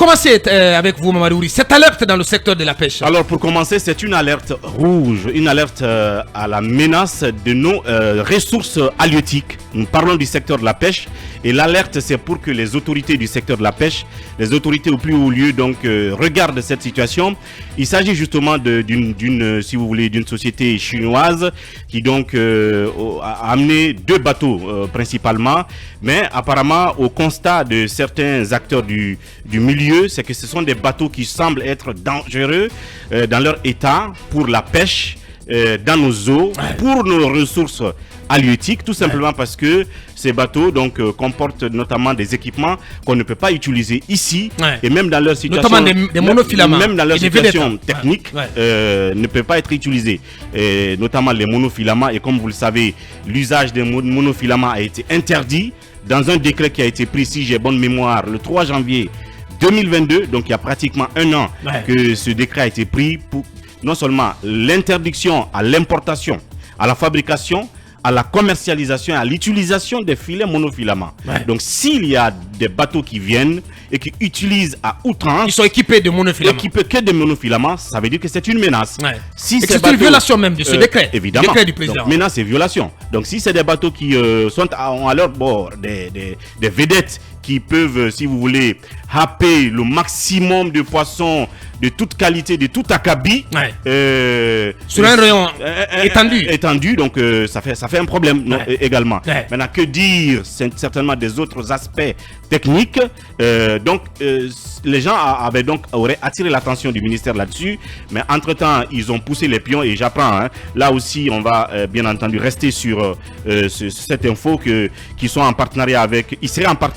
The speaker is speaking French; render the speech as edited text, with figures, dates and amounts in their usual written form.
commencer avec vous, Mamadouri, cette alerte dans le secteur de la pêche. Alors pour commencer, c'est une alerte rouge, une alerte à la menace de nos ressources halieutiques. Nous parlons du secteur de la pêche et l'alerte c'est pour que les autorités du secteur de la pêche, les autorités au plus haut lieu donc regardent cette situation. Il s'agit justement d'une si vous voulez, d'une société chinoise qui donc a amené 2 bateaux principalement, mais apparemment au constat de certains acteurs du milieu, c'est que ce sont des bateaux qui semblent être dangereux dans leur état pour la pêche dans nos eaux, pour nos ressources halieutiques, tout simplement parce que ces bateaux donc comportent notamment des équipements qu'on ne peut pas utiliser ici et même dans leur situation, notamment des monofilaments, même dans leur situation technique, ne peut pas être utilisé, notamment les monofilaments. Et comme vous le savez, l'usage des monofilaments a été interdit dans un décret qui a été pris, si j'ai bonne mémoire, le 3 janvier 2022, donc il y a pratiquement un an que ce décret a été pris pour non seulement l'interdiction à l'importation, à la fabrication, à la commercialisation, à l'utilisation des filets monofilaments. Donc s'il y a des bateaux qui viennent et qui utilisent à outrance, ils sont équipés de monofilaments, équipés que de monofilaments, ça veut dire que c'est une menace. Si c'est une violation même de ce décret, évidemment, décret du président. Donc, menace et violation. Donc si c'est des bateaux qui ont à leur bord des vedettes qui peuvent, si vous voulez, happer le maximum de poissons de toute qualité, de tout acabit, sur un rayon étendu, donc ça fait un problème également. Maintenant, que dire certainement des autres aspects techniques, donc les gens auraient attiré l'attention du ministère là-dessus, mais entre-temps, ils ont poussé les pions et j'apprends, là aussi, on va bien entendu rester sur cette info qu'ils sont en partenariat avec, ils seraient en partenariat